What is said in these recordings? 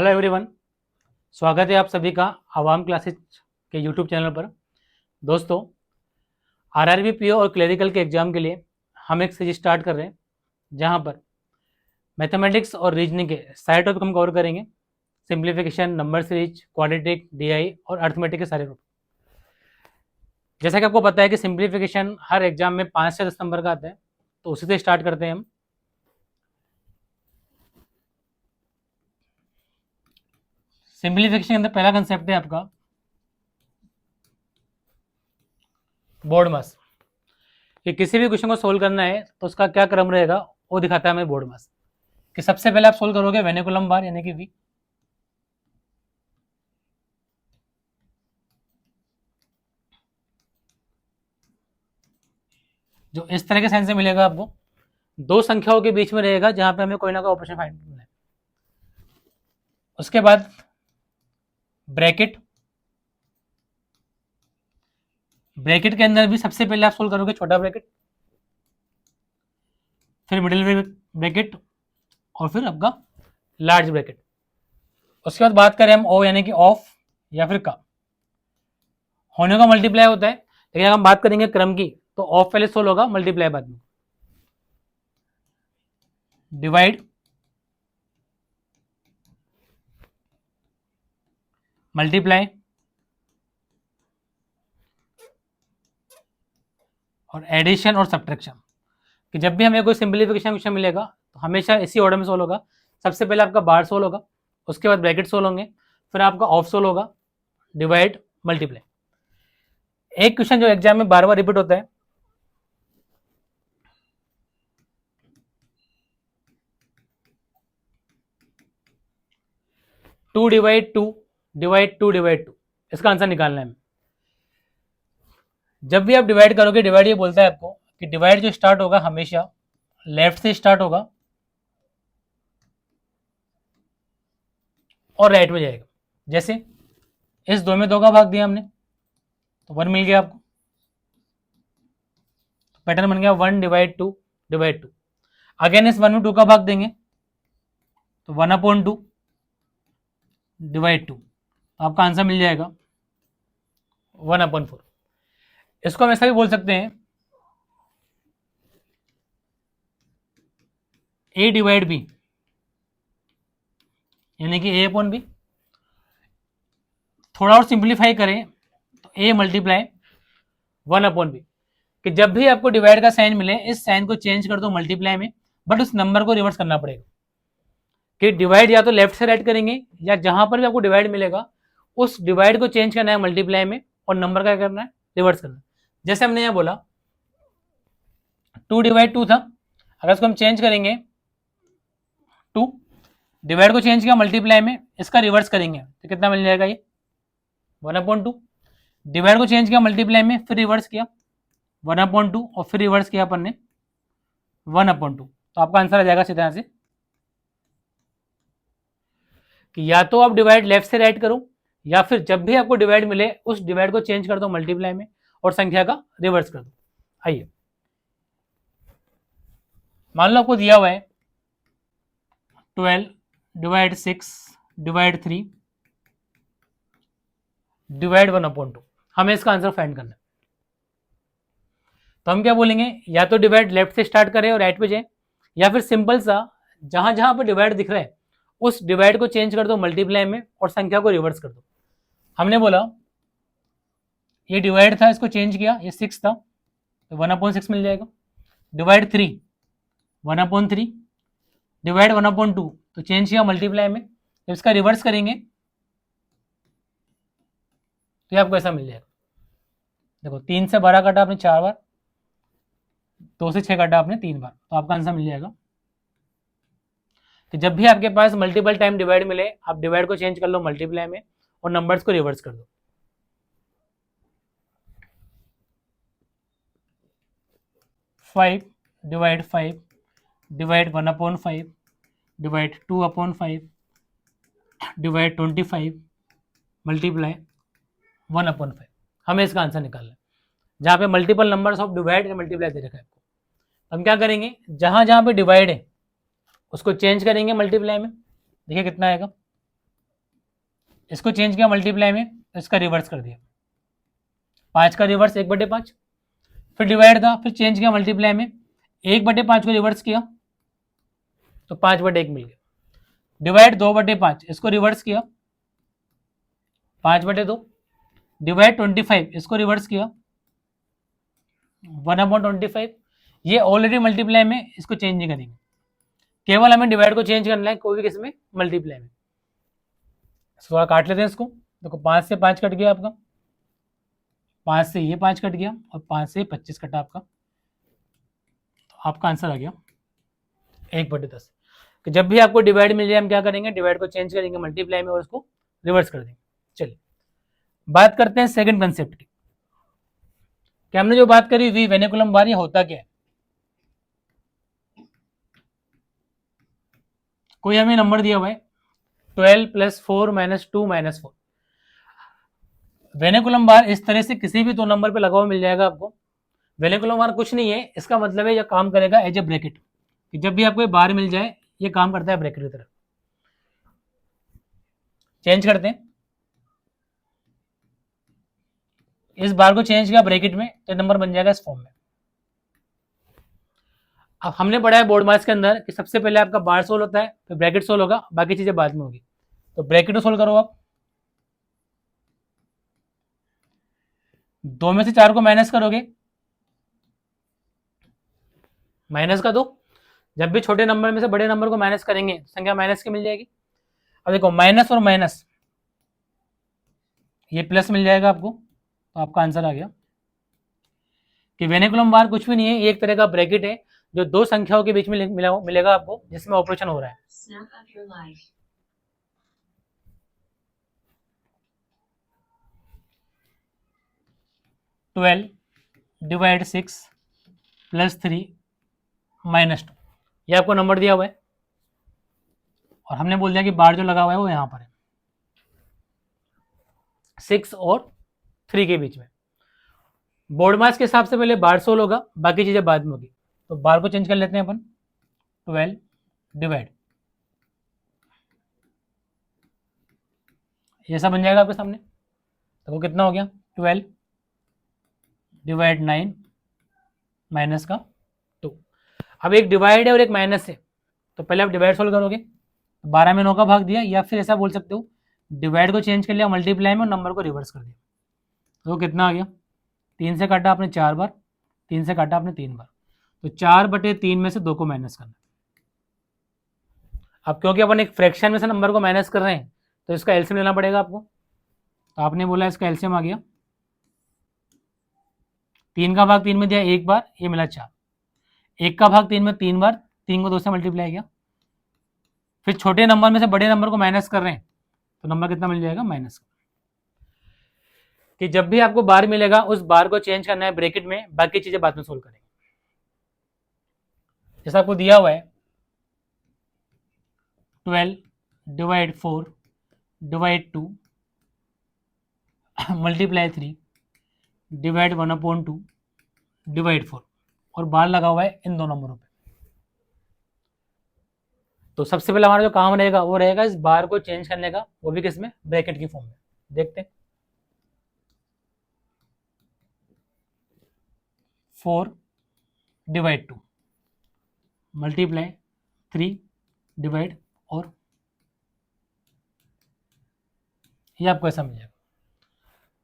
Hello everyone, स्वागत है आप सभी का आवाम क्लासेज के यूट्यूब चैनल पर। दोस्तों, आरआरबी पीओ और क्लरिकल के एग्ज़ाम के लिए हम एक सीरीज स्टार्ट कर रहे हैं जहां पर मैथमेटिक्स और रीजनिंग के सारे टॉपिक हम कवर करेंगे। Simplification, number series, quadratic, DI और अर्थमेटिक के सारे टॉपिक। जैसा कि आपको पता है कि सिंप्लीफिकेशन हर एग्जाम में 5 से 10 नंबर का आता है, तो उसी से स्टार्ट करते हैं हम। सिंप्लीफिकेशन के अंदर पहला कंसेप्ट है आपका बोर्ड मास। कि किसी भी क्वेश्चन को सोल्व करना है तो उसका क्या क्रम रहेगा वो दिखाता है हमें बोर्ड मास। कि सबसे पहले आप सोल्व करोगे वेनिकुलम बार यानी कि वी, जो इस तरह के साइन से मिलेगा आपको। दो संख्याओं के बीच में रहेगा जहां पे हमें कोई ना कोई ऑपरेशन फाइंड करना है। उसके बाद ब्रैकेट, ब्रैकेट के अंदर भी सबसे पहले आप सोल्व करोगे छोटा ब्रैकेट, फिर मिडिल ब्रैकेट और फिर आपका लार्ज ब्रैकेट। उसके बाद बात करें हम ओ यानी कि ऑफ या फिर का, होने का मल्टीप्लाई होता है, लेकिन अगर हम बात करेंगे क्रम की तो ऑफ पहले सोल्व होगा, मल्टीप्लाई बाद में। डिवाइड, मल्टीप्लाई और एडिशन और सब्ट्रैक्शन। कि जब भी हमें कोई सिंप्लीफिकेशन क्वेश्चन मिलेगा तो हमेशा इसी ऑर्डर में सोल्व होगा। सबसे पहले आपका बार सोल्व होगा, उसके बाद ब्रैकेट सोल्व होंगे, फिर आपका ऑफ सोल्व होगा, डिवाइड, मल्टीप्लाई। एक क्वेश्चन जो एग्जाम में बार बार रिपीट होता है, two divide two divide two divide two, इसका आंसर निकालना है। जब भी आप डिवाइड करोगे, डिवाइड ये बोलता है आपको कि डिवाइड जो स्टार्ट होगा हमेशा लेफ्ट से स्टार्ट होगा और राइट में जाएगा। जैसे इस 2 में 2 का भाग दिया हमने तो 1 मिल गया आपको, तो पैटर्न बन गया 1 डिवाइड 2 डिवाइड 2। अगेन इस 1 में 2 का भाग देंगे तो 1/2 डिवाइड 2, तो आपका आंसर मिल जाएगा 1/4। इसको हम ऐसा भी बोल सकते हैं a डिवाइड b यानी कि a/b। थोड़ा और सिंप्लीफाई करें तो a मल्टीप्लाई 1/b। कि जब भी आपको डिवाइड का साइन मिले इस साइन को चेंज कर दो मल्टीप्लाई में, बट उस नंबर को रिवर्स करना पड़ेगा। कि डिवाइड या तो लेफ्ट से राइट करेंगे या जहां पर भी आपको डिवाइड मिलेगा उस डिवाइड को चेंज करना है मल्टीप्लाई में और नंबर का क्या करना है, रिवर्स करना है। जैसे हमने यहाँ बोला 2 डिवाइड 2 था, अगर इसको हम चेंज करेंगे 2, डिवाइड को चेंज किया मल्टीप्लाई में, इसका रिवर्स करेंगे तो कितना मिल जाएगा, ये 1/2। डिवाइड को चेंज किया मल्टीप्लाई में, फिर रिवर्स किया 1/2 और फिर रिवर्स किया अपन ने 1/2, तो आपका आंसर आ जाएगा सीधा यहाँ से कि या तो आप डिवाइड लेफ्ट से राइट करो या फिर जब भी आपको डिवाइड मिले उस डिवाइड को चेंज कर दो मल्टीप्लाई में और संख्या का रिवर्स कर दो। आइए, मान लो आपको दिया हुआ है 12 डिवाइड 6 डिवाइड 3 डिवाइड 1/2, हमें इसका आंसर फाइंड करना है। तो हम क्या बोलेंगे, या तो डिवाइड लेफ्ट से स्टार्ट करें और राइट पे जाए, या फिर सिंपल सा जहां जहां पर डिवाइड दिख रहा है उस डिवाइड को चेंज कर दो मल्टीप्लाई में और संख्या को रिवर्स कर दो। हमने बोला ये डिवाइड था, इसको चेंज किया, ये 6 था तो 1/6 मिल जाएगा। डिवाइड 3 1/3, डिवाइड 1/2 तो चेंज किया मल्टीप्लाई में, जब इसका रिवर्स करेंगे तो ये आपको ऐसा मिल जाएगा। देखो 3 से 12 काटा आपने 4 बार, 2 से 6 काटा आपने 3 बार, तो आपका आंसर मिल जाएगा। कि जब भी आपके पास मल्टीपल टाइम डिवाइड मिले आप डिवाइड को चेंज कर लो मल्टीप्लाई में और नंबर्स को रिवर्स कर दो। Five divide 1/5 divide 2/5 divide 25 multiply 1/5, हमें इसका आंसर निकालना है। जहां पे मल्टीपल नंबर्स ऑफ डिवाइड या मल्टीप्लाई दे रखा है आपको, हम क्या करेंगे, जहां जहां पे डिवाइड है उसको चेंज करेंगे मल्टीप्लाई में। देखिए कितना आएगा इसको चेंज किया मल्टीप्लाई में, इसका रिवर्स कर दिया, 5 का रिवर्स 1/5, फिर डिवाइड था, फिर चेंज किया मल्टीप्लाई में, 1/5 को रिवर्स किया तो 5/1 मिल गया, डिवाइड 2/5, इसको रिवर्स किया 5/2, डिवाइड 25, इसको रिवर्स किया 1/25। ये ऑलरेडी मल्टीप्लाई में, इसको चेंज नहीं करेंगे, केवल हमें डिवाइड को चेंज करना है, कोई भी किसी में मल्टीप्लाई में। थोड़ा काट लेते हैं इसको, देखो 5 से 5 कट गया आपका, 5 से ये 5 कट गया और 5 से 25 कटा आपका, तो आपका आंसर आ गया 1/10। कि जब भी आपको डिवाइड मिल जाए हम क्या करेंगे, डिवाइड को चेंज करेंगे मल्टीप्लाई में और उसको रिवर्स कर देंगे। चलिए बात करते हैं सेकंड कंसेप्ट की, कि हमने जो बात करी वी वेनिकुलम बार, ये होता क्या है। कोई हमें नंबर दिया हुआ है 12 + 4 - 2 - 4। वेनिकुलम बार इस तरह से किसी भी दो नंबर पे लगा हुआ मिल जाएगा आपको। वेनिकुलम बार कुछ नहीं है, इसका मतलब है यह काम करेगा एज ए ब्रैकेट, कि जब भी आपको ये बार मिल जाए ये काम करता है ब्रैकेट की तरह। चेंज करते हैं, इस बार को चेंज किया ब्रैकेट में तो नंबर बन जाएगा इस फॉर्म में। अब हमने पढ़ा है बोर्ड मार्क्स के अंदर कि सबसे पहले आपका बार सोल्व होता है, फिर ब्रैकेट सोल्व होगा, बाकी चीजें बाद में होगी। तो ब्रैकेट को सोल्व करो आप, 2 में से 4 को माइनस करोगे, माइनस का 2, जब भी छोटे नंबर में से बड़े नंबर को माइनस करेंगे तो संख्या माइनस की मिल जाएगी। अब देखो माइनस और माइनस, ये प्लस मिल जाएगा आपको, तो आपका आंसर आ गया कि वेनिकुलम बार कुछ भी नहीं है, ये एक तरह का ब्रैकेट है जो दो संख्याओं के बीच में मिलेगा आपको, जिसमें ऑपरेशन हो रहा है। 12 / 6 + 3 - 2, ये आपको नंबर दिया हुआ है और हमने बोल दिया कि बार जो लगा हुआ है वो यहाँ पर है 6 और 3 के बीच में। बोर्ड मार्क्स के हिसाब से पहले बार सोल्व होगा, बाकी चीजें बाद में होगी। तो बार को चेंज कर लेते हैं अपन, 12 डिवाइड, ये सब बन जाएगा आपके सामने। तो वो कितना हो गया, 12 / 9 माइनस का 2। अब एक डिवाइड है और एक माइनस है, तो पहले आप डिवाइड सोल्व करोगे, 12 में 9 का भाग दिया, या फिर ऐसा बोल सकते हो डिवाइड को चेंज कर लिया मल्टीप्लाई में और नंबर को रिवर्स कर दिया। तो कितना आ गया, 3 से काटा आपने 4 बार, 3 से काटा आपने 3 बार, तो 4/3 में से 2 को माइनस करना। अब क्योंकि अपन एक फ्रैक्शन में से नंबर को माइनस कर रहे हैं तो इसका एलसीएम लेना पड़ेगा आपको, तो आपने बोला इसका एलसीएम आ गया, 3 का भाग 3 में दिया 1 बार, ये मिला 4, 1 का भाग 3 में 3 बार, 3 को 2 से मल्टीप्लाई किया, फिर छोटे नंबर में से बड़े नंबर को माइनस कर रहे हैं तो नंबर कितना मिल जाएगा, माइनस का। कि जब भी आपको बार मिलेगा उस बार को चेंज करना है ब्रैकेट में, बाकी चीजें बाद में सोल्व करेंगे। जैसा आपको दिया हुआ है 12 / 4 / 2 × 3 डिवाइड 1/2 डिवाइड 4, और बार लगा हुआ है इन दो नंबरों पे। तो सबसे पहले हमारा जो काम रहेगा वो रहेगा इस बार को चेंज करने का, वो भी किसमें, ब्रैकेट की फॉर्म में। देखते हैं, 4 / 2 × 3 डिवाइड, और ये आपको ऐसा मिल जाएगा।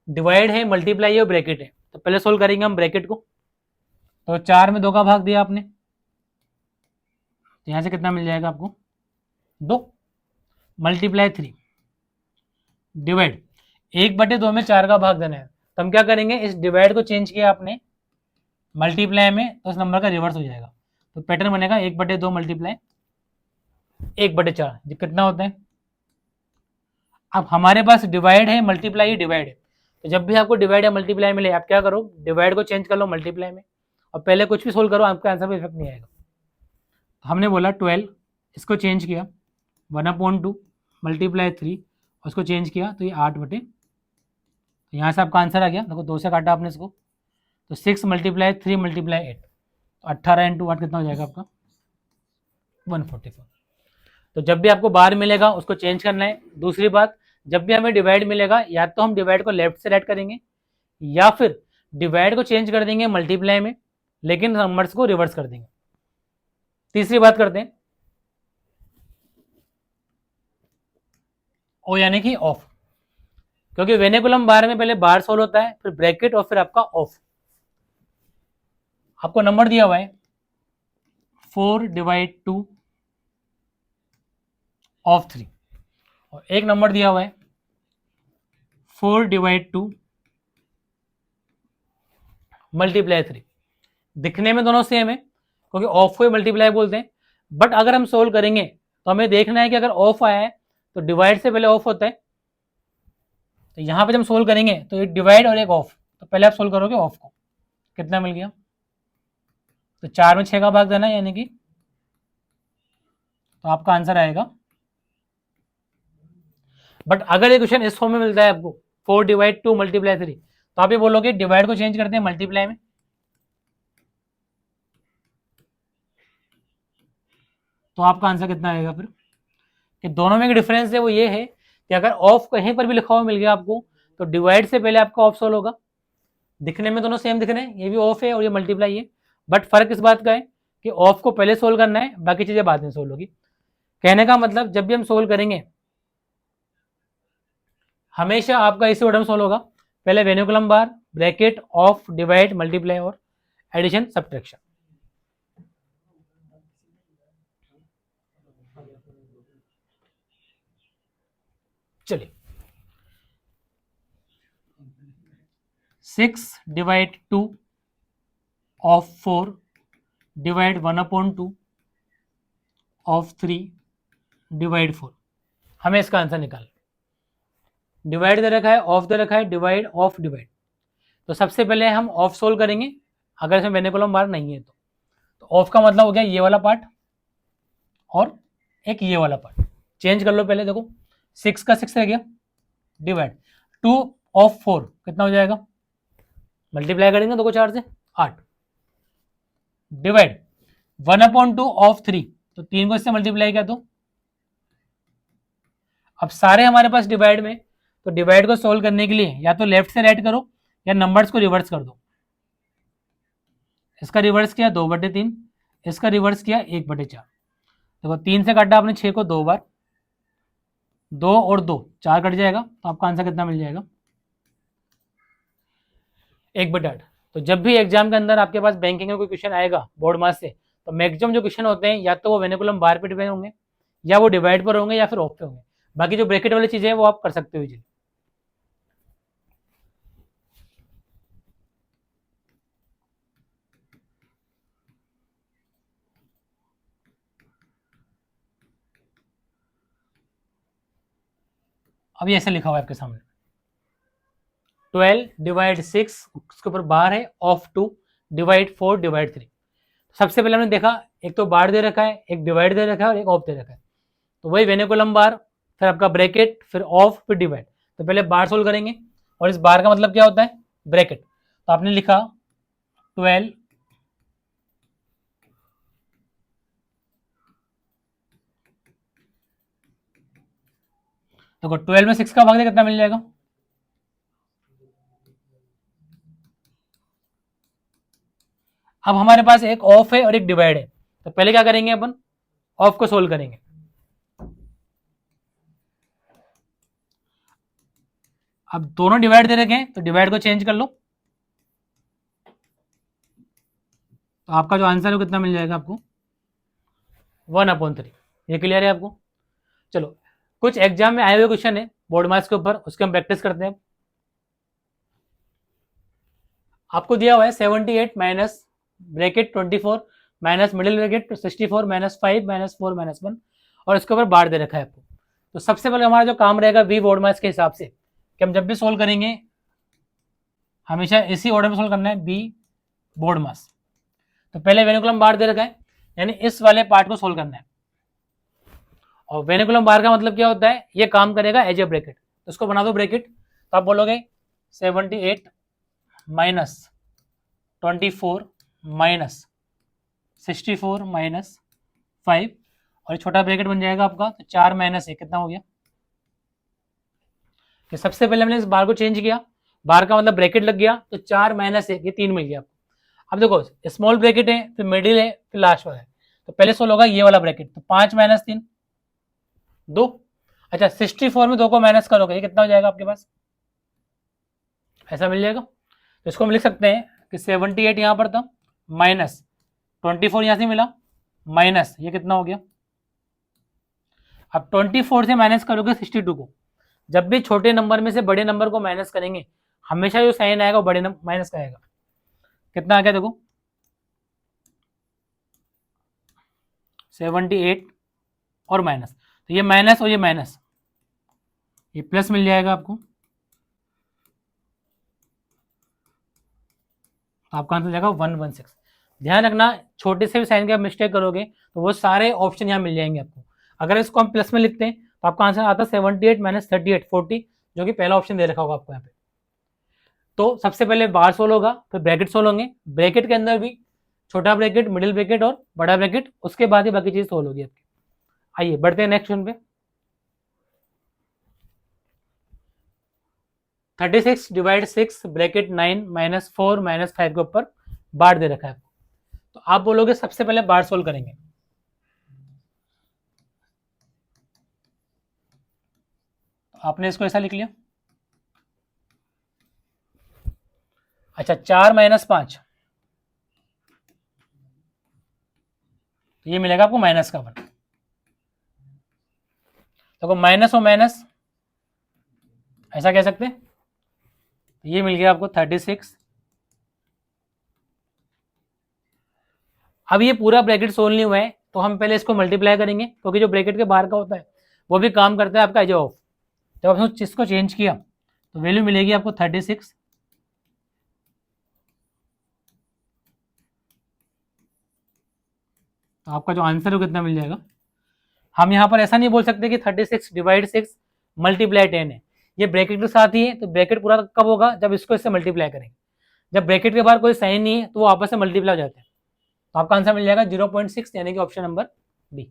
डिवाइड है, मल्टीप्लाई है और ब्रैकेट है, तो पहले सोल्व करेंगे हम ब्रैकेट को। तो 4 में 2 का भाग दिया आपने, तो यहां से कितना मिल जाएगा आपको, 2 × 3 डिवाइड, 1/2 में 4 का भाग देना है, तो हम क्या करेंगे, इस डिवाइड को चेंज किया आपने मल्टीप्लाई में तो उस नंबर का रिवर्स हो जाएगा, तो पैटर्न बनेगा 1/2 मल्टीप्लाई 1/4, कितना होता है। अब हमारे पास डिवाइड है, मल्टीप्लाई है, डिवाइड है, तो जब भी आपको डिवाइड या मल्टीप्लाई मिले आप क्या करो, डिवाइड को चेंज कर लो मल्टीप्लाई में और पहले कुछ भी सोल्व करो, आपका आंसर में इफेक्ट नहीं आएगा। तो हमने बोला 12, इसको चेंज किया 1/2 × 3, उसको चेंज किया तो ये 8/, तो यहाँ से आपका आंसर आ गया, देखो 2 से काटा आपने इसको, तो 6 × 3 × 8, तो 18 × 8 कितना हो जाएगा आपका, 144। तो जब भी आपको बार मिलेगा उसको चेंज करना है। दूसरी बात, जब भी हमें डिवाइड मिलेगा या तो हम डिवाइड को लेफ्ट से राइट करेंगे या फिर डिवाइड को चेंज कर देंगे मल्टीप्लाई में, लेकिन नंबर्स को रिवर्स कर देंगे। तीसरी बात करते हैं, ओ यानी कि ऑफ, क्योंकि वेनिकुलम बार में पहले बार सोल्व होता है, फिर ब्रैकेट और फिर आपका ऑफ। आपको नंबर दिया हुआ है 4/2 ऑफ 3 और एक नंबर दिया हुआ है 4/2 मल्टीप्लाई 3। दिखने में दोनों सेम है क्योंकि ऑफ को ही मल्टीप्लाई बोलते हैं, बट अगर हम सोल्व करेंगे तो हमें देखना है कि अगर ऑफ आया है तो डिवाइड से पहले ऑफ होता है, तो यहां पे जब हम सोल्व करेंगे तो एक डिवाइड और एक ऑफ, तो पहले आप सोल्व करोगे ऑफ को, कितना मिल गया, तो 4 में 6 का भाग देना, यानी कि तो आपका आंसर आएगा। बट अगर ये क्वेश्चन इस फॉर्म में मिलता है आपको 4/2 मल्टीप्लाई 3, तो आप ये बोलोगे डिवाइड को चेंज करते हैं मल्टीप्लाई में, तो आपका आंसर कितना आएगा फिर, कि दोनों में डिफरेंस है वो ये है कि अगर ऑफ कहीं पर भी लिखा हुआ मिल गया आपको तो डिवाइड से पहले आपका ऑफ सोल्व होगा। दिखने में दोनों सेम दिख रहे हैं, ये भी ऑफ है और ये मल्टीप्लाई है, बट फर्क इस बात का है कि ऑफ को पहले सोल्व करना है, बाकी चीजें बाद में सोल्व होगी। कहने का मतलब जब भी हम सोल्व करेंगे हमेशा आपका इसी ऑर्डर में सोल्व होगा, पहले वेनिकुलम बार, ब्रैकेट, ऑफ, डिवाइड, मल्टीप्लाई और एडिशन सब्ट्रैक्शन। चलिए 6/2 ऑफ 4 डिवाइड 1/2 ऑफ 3 डिवाइड 4, हमें इसका आंसर निकालना। डिवाइड दे रखा है, ऑफ दे रखा है, डिवाइड ऑफ डिवाइड, तो सबसे पहले हम ऑफ सोल्व करेंगे अगर इसमें वेनिकुलम बार नहीं है तो ऑफ का मतलब हो गया ये वाला पार्ट और एक ये वाला पार्ट, चेंज कर लो पहले, देखो 6 का 6 रह गया, डिवाइड 2 ऑफ 4 कितना हो जाएगा, मल्टीप्लाई करेंगे 2 को 4 से 8, डिवाइड 1/2 ऑफ 3, तो 3 को इससे मल्टीप्लाई किया, तो अब सारे हमारे पास डिवाइड में, तो डिवाइड को सोल्व करने के लिए या तो लेफ्ट से राइट करो या नंबर्स को रिवर्स कर दो। इसका रिवर्स किया 2/3, इसका रिवर्स किया 1/4, देखो 3 से काटा आपने 6 को 2 बार, 2 और 2 4 कट जाएगा, तो आपका आंसर कितना मिल जाएगा, 1/8। तो जब भी एग्जाम के अंदर आपके पास बैंकिंग का कोई क्वेश्चन आएगा बोर्ड मास से, तो मैक्सिमम जो क्वेश्चन होते हैं या तो वो वेनिकुलम बार पे डिपेंड होंगे या वो डिवाइड पर होंगे या फिर ऑफ पे होंगे, बाकी जो ब्रैकेट वाली चीजें हैं वो आप कर सकते हो इजीली। अभी ऐसे लिखा हुआ है आपके सामने 12 डिवाइड 6, उसके ऊपर बार है, ऑफ 2 डिवाइड 4 डिवाइड 3। सबसे पहले हमने देखा एक तो बार दे रखा है, एक डिवाइड दे रखा है और एक ऑफ दे रखा है, तो वही वेनिकुलम बार, फिर आपका ब्रैकेट, फिर ऑफ, फिर डिवाइड। तो पहले बार सोल्व करेंगे, और इस बार का मतलब क्या होता है, ब्रैकेट, तो आपने लिखा 12 तो 12 में 6 का भाग दे कितना मिल जाएगा, अब हमारे पास एक ऑफ है और एक डिवाइड है, तो पहले क्या करेंगे अपन, ऑफ को सोल्व करेंगे। अब दोनों डिवाइड दे रखे हैं तो डिवाइड को चेंज कर लो, तो आपका जो आंसर है वो कितना मिल जाएगा आपको, 1/3। ये क्लियर है आपको। चलो कुछ एग्जाम में आए हुए क्वेश्चन है बोर्ड मार्क्स के ऊपर, उसके हम प्रैक्टिस करते हैं। आपको दिया हुआ है 78 minus bracket 24 minus middle bracket 64 minus 5 minus 4 minus 1, और इसके ऊपर बार दे रखा है आपको। तो सबसे पहले हमारा जो काम रहेगा वी बोर्ड मार्क्स के हिसाब से, कि हम जब भी सोल्व करेंगे हमेशा इसी ऑर्डर में सोल्व करना है, बी बोर्ड मार्क्स। तो पहले वेनिकुलम बार दे रखा है, यानी इस वाले पार्ट को सोल्व करना है, और वेनिकुलम बार का मतलब क्या होता है, ये काम करेगा एज ए ब्रैकेट, तो इसको बना दो ब्रैकेट, तो आप बोलोगे 78 माइनस 24 माइनस 64 माइनस 5, और छोटा ब्रैकेट बन जाएगा आपका, तो 4 माइनस 1 कितना हो गया, कि सबसे पहले हमने इस बार को चेंज किया, बार का मतलब ब्रैकेट लग गया, तो 4 माइनस 1 ये 3 मिल गया आपको। अब देखो स्मॉल ब्रैकेट है, फिर मिडिल है, फिर लास्ट वाला है, तो पहले सोल्व होगा ये वाला ब्रैकेट, तो 5 माइनस 3 2। अच्छा 64 में 2 को माइनस करोगे ये कितना हो जाएगा आपके पास, ऐसा मिल जाएगा। तो इसको हम लिख सकते हैं कि 78 यहाँ पर था, माइनस 24 यहाँ से मिला, माइनस ये कितना हो गया। अब 24 से माइनस करोगे 62 को, जब भी छोटे नंबर में से बड़े नंबर को माइनस करेंगे हमेशा जो साइन आएगा वो बड़े माइनस का आएगा। कितना आ गया देखो 78 और माइनस, तो ये माइनस और ये माइनस, ये प्लस मिल जाएगा आपको, तो आपका आंसर हो जाएगा 116। ध्यान रखना छोटे से भी साइन का मिस्टेक करोगे तो वो सारे ऑप्शन यहाँ मिल जाएंगे आपको। अगर इसको हम प्लस में लिखते हैं तो आपका आंसर आता 78 माइनस 38 40, जो कि पहला ऑप्शन दे रखा होगा आपको यहाँ पे। तो सबसे पहले बार सोल्व होगा, फिर ब्रैकेट सोल्व होंगे, ब्रैकेट के अंदर भी छोटा ब्रैकेट, मिडिल ब्रैकेट और बड़ा ब्रैकेट, उसके बाद ही बाकी चीज सोल्व होगी आपकी। आइए बढ़ते हैं नेक्स्ट क्वेश्चन पे। 36 डिवाइड 6 ब्रैकेट 9 माइनस 4 माइनस 5 के ऊपर बार दे रखा है, तो आप बोलोगे सबसे पहले बार सोल्व करेंगे। आपने इसको ऐसा लिख लिया। अच्छा 4 माइनस 5, तो ये मिलेगा आपको माइनस का 1। तो माइनस और माइनस ऐसा कह सकते हैं, ये मिल गया आपको 36। अब ये पूरा ब्रैकेट सोल्व नहीं हुआ है तो हम पहले इसको मल्टीप्लाई करेंगे, क्योंकि जो ब्रैकेट के बाहर का होता है वो भी काम करता है आपका एज ऑफ। जब आपने इसको चेंज किया तो वैल्यू मिलेगी आपको 36, तो आपका जो आंसर है कितना मिल जाएगा। हम यहाँ पर ऐसा नहीं बोल सकते कि 36 डिवाइड 6 मल्टीप्लाई 10 है, ये ब्रैकेट के साथ ही है, तो ब्रैकेट पूरा कब होगा जब इसको इससे मल्टीप्लाई करेंगे। जब ब्रैकेट के बाहर कोई साइन नहीं है तो वो आपस में मल्टीप्लाई हो जाते हैं, तो आपका आंसर मिल जाएगा 0.6, यानी कि ऑप्शन नंबर बी।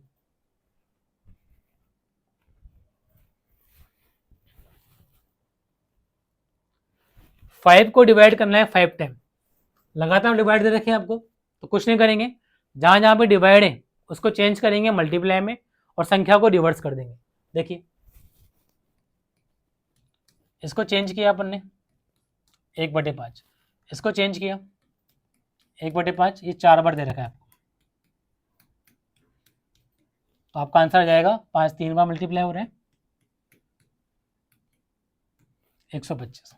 फाइव को डिवाइड करना है 5 टाइम, लगातार डिवाइड दे रखे हैं आपको, तो कुछ नहीं करेंगे, जहां जहां पे डिवाइड है उसको चेंज करेंगे मल्टीप्लाई में और संख्या को रिवर्स कर देंगे। देखिए इसको चेंज किया अपन ने 1/5, इसको चेंज किया 1/5, ये 4 बार दे रखा है आपको, तो आपका आंसर आ जाएगा 5 3 बार मल्टीप्लाई हो रहे हैं 125।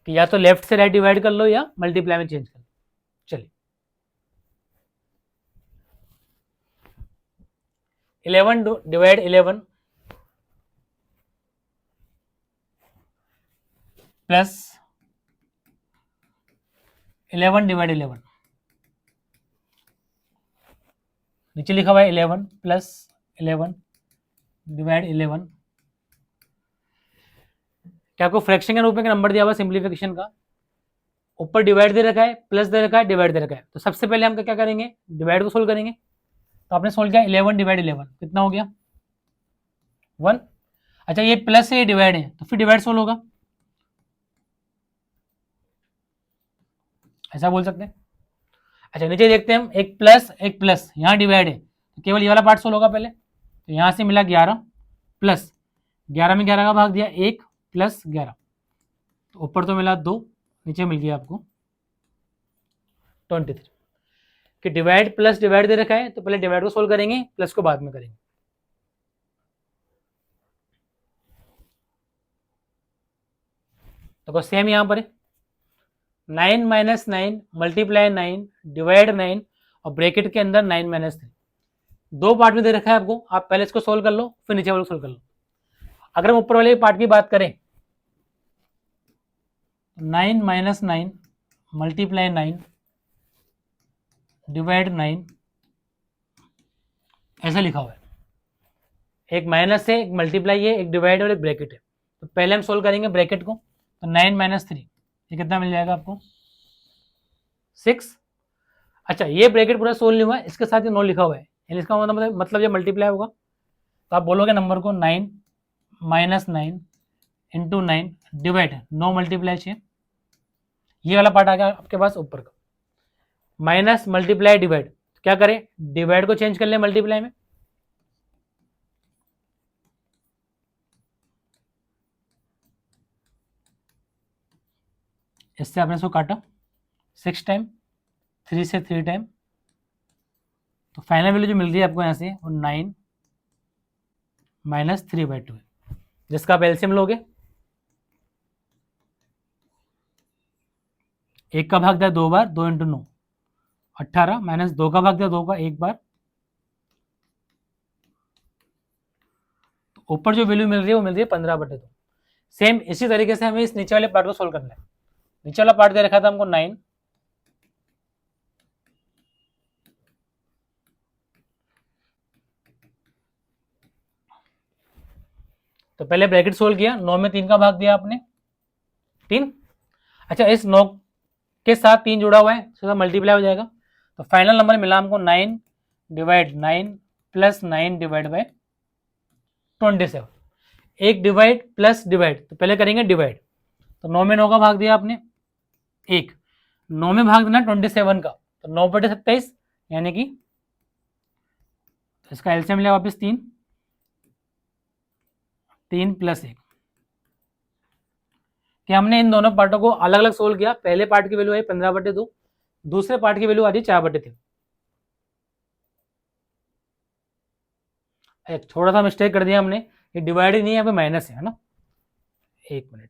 कि या तो लेफ्ट से राइट डिवाइड कर लो या मल्टीप्लाई में चेंज कर लो। चलिए 11 डिवाइड 11 प्लस 11 डिवाइड 11, नीचे लिखा हुआ है 11 प्लस 11 डिवाइड 11। क्या आपको फ्रैक्शन के रूप में नंबर दिया हुआ सिंप्लीफिकेशन का, ऊपर डिवाइड दे रखा है, प्लस दे रखा है, डिवाइड दे रखा है, तो सबसे पहले हम क्या करेंगे डिवाइड को सोल्व करेंगे। तो आपने सोल्व किया 11 डिवाइड 11 कितना हो गया 1। अच्छा ये प्लस है ये डिवाइड है, तो फिर डिवाइड सोल्व होगा, ऐसा बोल सकते हैं। अच्छा नीचे देखते हैं हम, एक प्लस यहाँ डिवाइड है, तो केवल ये वाला पार्ट सोल्व होगा पहले, तो यहाँ से मिला 11 प्लस 11 में 11 का भाग दिया 1 प्लस 11, तो ऊपर तो मिला 2, नीचे मिल गया आपको 23। कि डिवाइड प्लस डिवाइड दे रखा है तो पहले डिवाइड को सोल्व करेंगे, प्लस को बाद में करेंगे। तो सेम यहाँ पर है 9 माइनस 9 मल्टीप्लाई 9 डिवाइड 9 और ब्रैकेट के अंदर 9 माइनस 3, दो पार्ट में दे रखा है आपको, आप पहले इसको सोल्व कर लो फिर नीचे वाले सोल्व कर लो। अगर हम ऊपर वाले पार्ट की बात करें 9 माइनस 9 मल्टीप्लाई 9 डिवाइड 9, ऐसा लिखा हुआ है, एक माइनस है, एक मल्टीप्लाई है, एक डिवाइड और एक ब्रैकेट है। तो पहले हम सोल्व करेंगे ब्रैकेट को, तो 9 माइनस 3 ये कितना मिल जाएगा आपको 6। अच्छा ये ब्रैकेट पूरा सोल्व नहीं हुआ, इसके साथ ये 9 लिखा हुआ है, यानी इसका मतलब ये मल्टीप्लाई होगा, तो आप बोलोगे नंबर को 9 माइनस 9 इंटू 9 डिवाइड 9 मल्टीप्लाई 6, ये वाला पार्ट आ गया आपके पास ऊपर का, माइनस मल्टीप्लाई डिवाइड, क्या करें डिवाइड को चेंज कर ले मल्टीप्लाई में, इससे आपने इसको काटा 6 टाइम, 3 से 3 टाइम, तो फाइनल वैल्यू जो मिल रही है आपको यहाँ से वो 9 माइनस 3/2 है, जिसका आप एलसीएम लोगे, एक का भाग दिया 2 बार, 2 इंटू 9 18, माइनस 2 का भाग दिया 2 का 1 बार, तो ऊपर जो वैल्यू मिल रही है वो मिल रही है 15/2। सेम इसी तरीके से हमें इस नीचे वाले पार्ट को सोल्व करना है। नीचे वाला पार्ट दे रखा था हमको 9, तो पहले ब्रैकेट सोल्व किया, 9 में 3 का भाग दिया आपने 3, अच्छा इस 9 के साथ 3 जुड़ा हुआ है, सीधा मल्टीप्लाई हो जाएगा, तो फाइनल नंबर मिला हमको 9 डिवाइड 9 प्लस 9 डिवाइड बाय 27, एक डिवाइड प्लस डिवाइड, तो पहले करेंगे डिवाइड, तो 9 में 9 का भाग दिया आपने 1, 9 में भाग देना 27 का, तो 9/27 यानी कि इसका एलसीएम लिया वापस 3 प्लस 1, कि हमने इन दोनों पार्टों को अलग अलग सोल्व किया, पहले पार्ट की वैल्यू आई 15/2, दूसरे पार्ट की वैल्यू आ रही 4/3। एक थोड़ा सा मिस्टेक कर दिया हमने, ये डिवाइड ही नहीं है, यहाँ पे माइनस है ना, एक मिनट,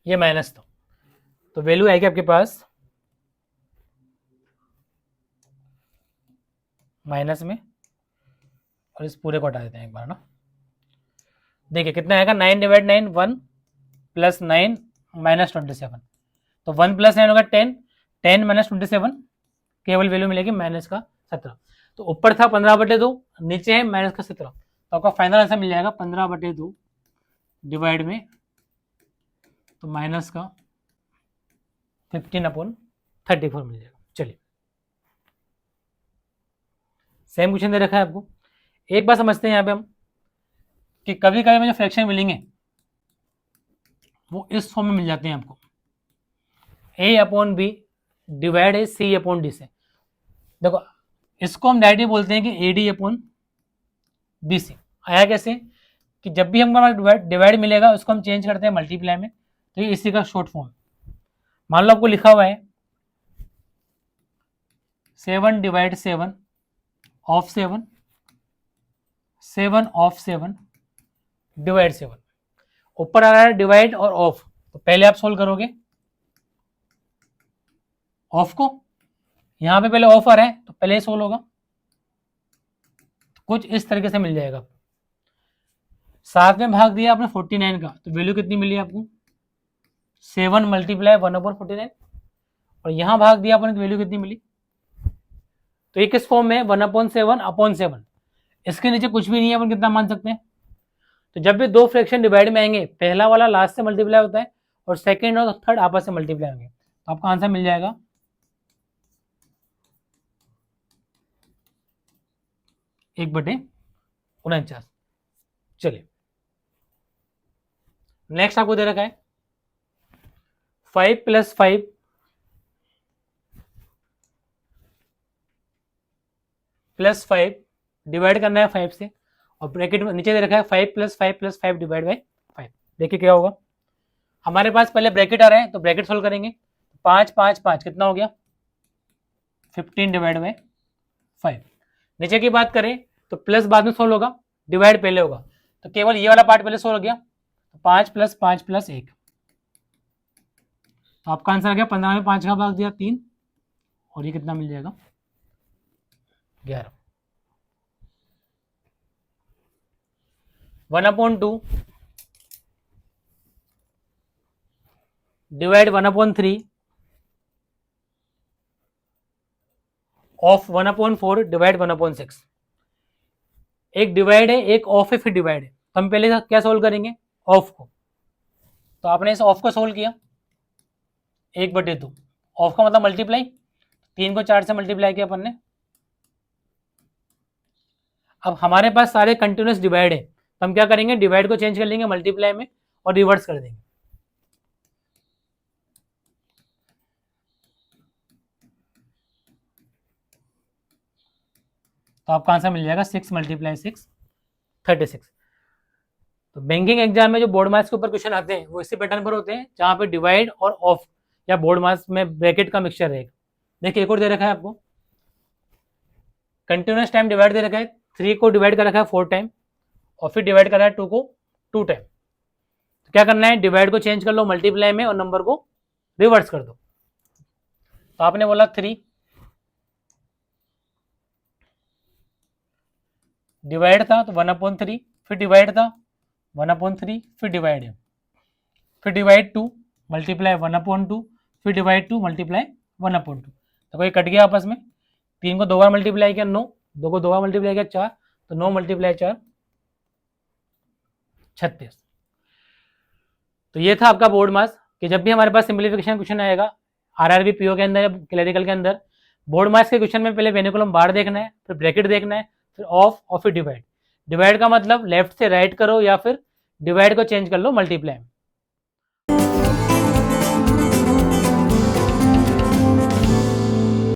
ये माइनस तो वैल्यू आएगी आपके पास माइनस में, और इस पूरे को हटा देते हैं एक बार ना, देखिए कितना आएगा 9 डिवाइड 9 1 प्लस 9 माइनस 27, तो 1 प्लस 9 होगा 10, 10 माइनस 27 केवल वैल्यू मिलेगी माइनस का 17, तो ऊपर था 15/2, नीचे है माइनस का 17, तो आपका फाइनल आंसर मिल जाएगा 15/2 डिवाइड में, तो माइनस का 15/34 मिल जाएगा। चलिए सेम क्वेश्चन दे रखा है आपको, एक बार समझते हैं यहाँ पे हम कि कभी कभी मुझे फ्रैक्शन मिलेंगे वो इस फॉर्म में मिल जाते हैं आपको, a/b डिवाइड है c/d से, देखो इसको हम डायरेक्टली बोलते हैं कि AD/BC, आया कैसे कि जब भी हमको डिवाइड मिलेगा उसको हम चेंज करते हैं मल्टीप्लाई में, तो ये इसी का शॉर्ट फॉर्म, मान लो आपको लिखा हुआ है 7 डिवाइड 7 ऑफ 7, 7 ऑफ 7 डिवाइड 7, ऊपर आ रहा है डिवाइड और ऑफ, तो पहले आप सोल्व करोगे ऑफ को, यहां पे पहले ऑफ आ रहा है तो पहले सोल्व होगा, तो कुछ इस तरीके से मिल जाएगा। साथ में भाग दिया आपने 49 का, तो वैल्यू कितनी मिली आपको 7 मल्टीप्लाई 1/49, और यहां भाग दिया आपने तो वैल्यू कितनी मिली, तो एक किस फॉर्म में 1/7/7, इसके नीचे कुछ भी नहीं है, अपन कितना मान सकते हैं, तो जब भी दो फ्रैक्शन डिवाइड में आएंगे पहला वाला लास्ट से मल्टीप्लाई होता है और सेकंड और थर्ड आपस से मल्टीप्लाई होंगे, तो आपका आंसर मिल जाएगा 1/49। चलिए नेक्स्ट आपको दे रखा है 5 + 5 + 5 डिवाइड करना है 5 से, और ब्रैकेट में नीचे दे रखा है 5 + 5 + 5 डिवाइड बाई 5, देखिए क्या होगा, हमारे पास पहले ब्रैकेट आ रहा है तो ब्रैकेट सोल्व करेंगे, 5 5 5 कितना हो गया 15 डिवाइड बाई 5, नीचे की बात करें तो प्लस बाद में सोल्व होगा, डिवाइड पहले होगा, तो केवल ये वाला पार्ट पहले सोल्व हो गया, तो 5 + 5 + 1, तो आपका आंसर आ गया 15 में 5 का भाग दिया 3, और ये कितना मिल जाएगा 11, 1/2 डिवाइड 1/3 ऑफ 1/4 डिवाइड 1/6, एक डिवाइड है एक ऑफ है फिर डिवाइड है, तो हम पहले क्या सोल्व करेंगे ऑफ को, तो आपने इस ऑफ को सोल्व किया 1/2, ऑफ का मतलब मल्टीप्लाई, 3 को 4 से मल्टीप्लाई किया अपन ने, अब हमारे पास सारे कंटिन्यूस डिवाइड है, तो हम क्या करेंगे, डिवाइड को चेंज कर लेंगे मल्टीप्लाई में और रिवर्स कर देंगे। तो आपका आंसर मिल जाएगा 6 × 6 36। तो बैंकिंग एग्जाम में जो बोर्ड मार्क्स के ऊपर क्वेश्चन आते हैं वो इसी पैटर्न पर होते हैं, जहां पे डिवाइड और ऑफ या बोर्ड मार्क्स में ब्रैकेट का मिक्सचर रहेगा। देखिए एक और दे रखा है आपको, कंटिन्यूस टाइम डिवाइड दे रखा है, 3 को डिवाइड कर रखा है 4 टाइम और फिर डिवाइड कर रहा है 2 को 2 टाइम। तो क्या करना है, डिवाइड को चेंज कर लो मल्टीप्लाई में और नंबर को रिवर्स कर दो। तो आपने बोला 3, डिवाइड था तो 1/3, फिर डिवाइड था 1/3, फिर डिवाइड है, फिर डिवाइड 2 मल्टीप्लाई 1/2, फिर डिवाइड 2 मल्टीप्लाई 1/2। तो कोई कट गया आपस में, 3 को 2 बार मल्टीप्लाई किया 9, 2 को 2 बार मल्टीप्लाई किया 4, तो 9 × 4 36। तो ये था आपका बोर्ड मार्क्स कि जब भी हमारे पास सिंप्लीफिकेशन क्वेश्चन आएगा आरआरबी पीओ के अंदर या क्लरिकल के अंदर, बोर्ड मार्क्स के क्वेश्चन में पहले वेनिकुलम बार देखना है, फिर ब्रैकेट देखना है, फिर ऑफ और फिर डिवाइड। डिवाइड का मतलब लेफ्ट से राइट करो या फिर डिवाइड को चेंज कर लो मल्टीप्लाई।